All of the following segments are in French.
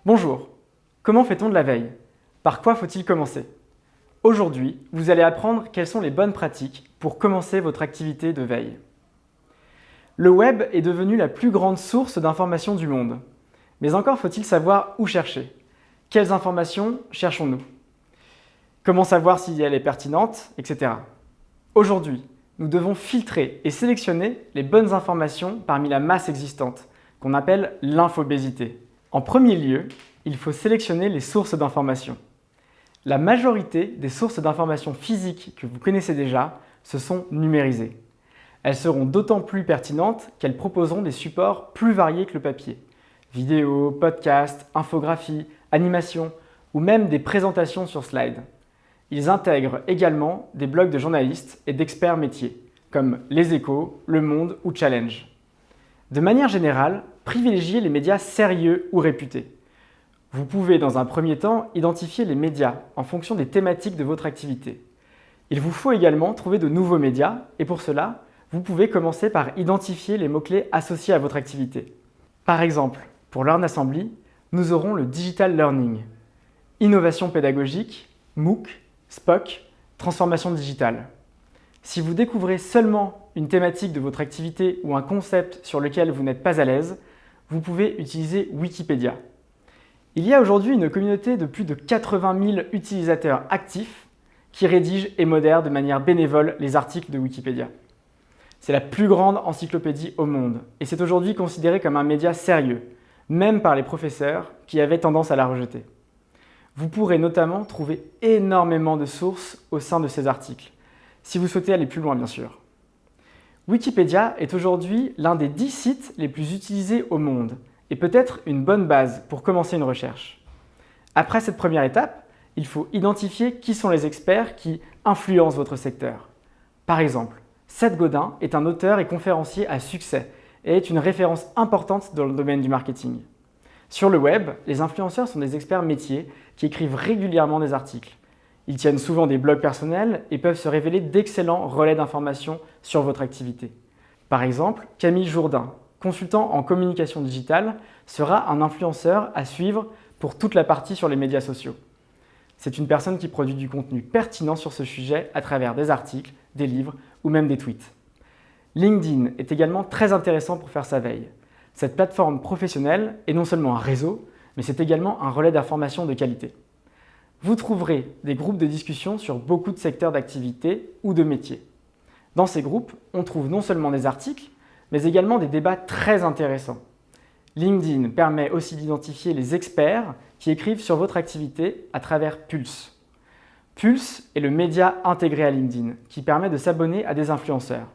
Bonjour, comment fait-on de la veille? Par quoi faut-il commencer? Aujourd'hui, vous allez apprendre quelles sont les bonnes pratiques pour commencer votre activité de veille. Le web est devenu la plus grande source d'informations du monde. Mais encore faut-il savoir où chercher. Quelles informations cherchons-nous? Comment savoir si elle est pertinente, etc. Aujourd'hui, nous devons filtrer et sélectionner les bonnes informations parmi la masse existante, qu'on appelle l'infobésité. En premier lieu, il faut sélectionner les sources d'informations. La majorité des sources d'informations physiques que vous connaissez déjà se sont numérisées. Elles seront d'autant plus pertinentes qu'elles proposeront des supports plus variés que le papier. Vidéos, podcasts, infographies, animations ou même des présentations sur slide. Ils intègrent également des blogs de journalistes et d'experts métiers, comme Les Échos, Le Monde ou Challenge. De manière générale, privilégiez les médias sérieux ou réputés. Vous pouvez dans un premier temps identifier les médias en fonction des thématiques de votre activité. Il vous faut également trouver de nouveaux médias et pour cela, vous pouvez commencer par identifier les mots-clés associés à votre activité. Par exemple, pour Learn Assembly, nous aurons le Digital Learning, Innovation pédagogique, MOOC, SPOC, Transformation digitale. Si vous découvrez seulement une thématique de votre activité ou un concept sur lequel vous n'êtes pas à l'aise, vous pouvez utiliser Wikipédia. Il y a aujourd'hui une communauté de plus de 80 000 utilisateurs actifs qui rédigent et modèrent de manière bénévole les articles de Wikipédia. C'est la plus grande encyclopédie au monde et c'est aujourd'hui considéré comme un média sérieux, même par les professeurs qui avaient tendance à la rejeter. Vous pourrez notamment trouver énormément de sources au sein de ces articles, si vous souhaitez aller plus loin bien sûr. Wikipédia est aujourd'hui l'un des 10 sites les plus utilisés au monde et peut-être une bonne base pour commencer une recherche. Après cette première étape, il faut identifier qui sont les experts qui influencent votre secteur. Par exemple, Seth Godin est un auteur et conférencier à succès et est une référence importante dans le domaine du marketing. Sur le web, les influenceurs sont des experts métiers qui écrivent régulièrement des articles. Ils tiennent souvent des blogs personnels et peuvent se révéler d'excellents relais d'information sur votre activité. Par exemple, Camille Jourdain, consultant en communication digitale, sera un influenceur à suivre pour toute la partie sur les médias sociaux. C'est une personne qui produit du contenu pertinent sur ce sujet à travers des articles, des livres ou même des tweets. LinkedIn est également très intéressant pour faire sa veille. Cette plateforme professionnelle est non seulement un réseau, mais c'est également un relais d'information de qualité. Vous trouverez des groupes de discussion sur beaucoup de secteurs d'activité ou de métiers. Dans ces groupes, on trouve non seulement des articles, mais également des débats très intéressants. LinkedIn permet aussi d'identifier les experts qui écrivent sur votre activité à travers Pulse. Pulse est le média intégré à LinkedIn qui permet de s'abonner à des influenceurs.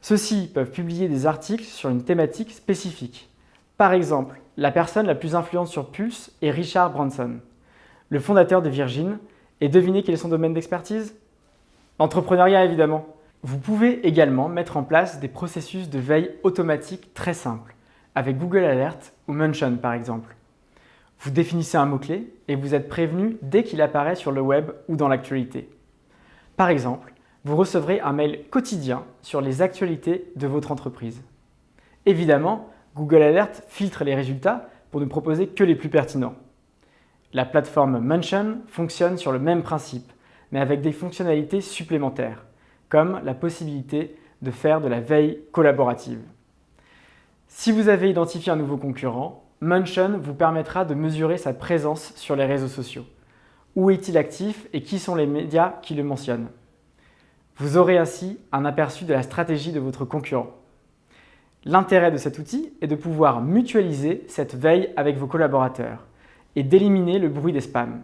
Ceux-ci peuvent publier des articles sur une thématique spécifique. Par exemple, la personne la plus influente sur Pulse est Richard Branson, le fondateur de Virgin. Et devinez quel est son domaine d'expertise? L'entrepreneuriat évidemment. Vous pouvez également mettre en place des processus de veille automatique très simples, avec Google Alert ou Mention par exemple. Vous définissez un mot-clé et vous êtes prévenu dès qu'il apparaît sur le web ou dans l'actualité. Par exemple, vous recevrez un mail quotidien sur les actualités de votre entreprise. Évidemment, Google Alert filtre les résultats pour ne proposer que les plus pertinents. La plateforme Mention fonctionne sur le même principe, mais avec des fonctionnalités supplémentaires, comme la possibilité de faire de la veille collaborative. Si vous avez identifié un nouveau concurrent, Mention vous permettra de mesurer sa présence sur les réseaux sociaux. Où est-il actif et qui sont les médias qui le mentionnent? Vous aurez ainsi un aperçu de la stratégie de votre concurrent. L'intérêt de cet outil est de pouvoir mutualiser cette veille avec vos collaborateurs et d'éliminer le bruit des spams.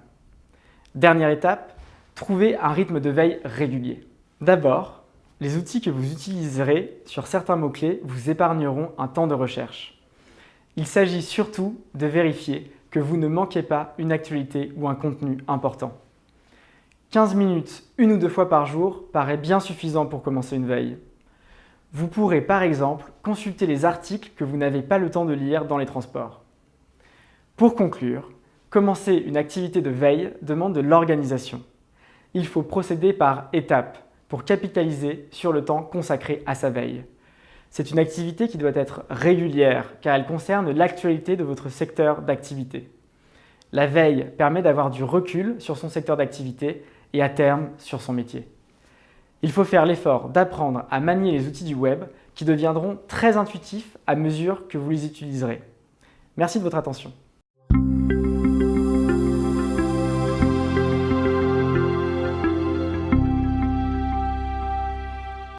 Dernière étape, trouvez un rythme de veille régulier. D'abord, les outils que vous utiliserez sur certains mots-clés vous épargneront un temps de recherche. Il s'agit surtout de vérifier que vous ne manquez pas une actualité ou un contenu important. 15 minutes, une ou deux fois par jour, paraît bien suffisant pour commencer une veille. Vous pourrez par exemple consulter les articles que vous n'avez pas le temps de lire dans les transports. Pour conclure, commencer une activité de veille demande de l'organisation. Il faut procéder par étapes pour capitaliser sur le temps consacré à sa veille. C'est une activité qui doit être régulière car elle concerne l'actualité de votre secteur d'activité. La veille permet d'avoir du recul sur son secteur d'activité et à terme sur son métier. Il faut faire l'effort d'apprendre à manier les outils du web qui deviendront très intuitifs à mesure que vous les utiliserez. Merci de votre attention.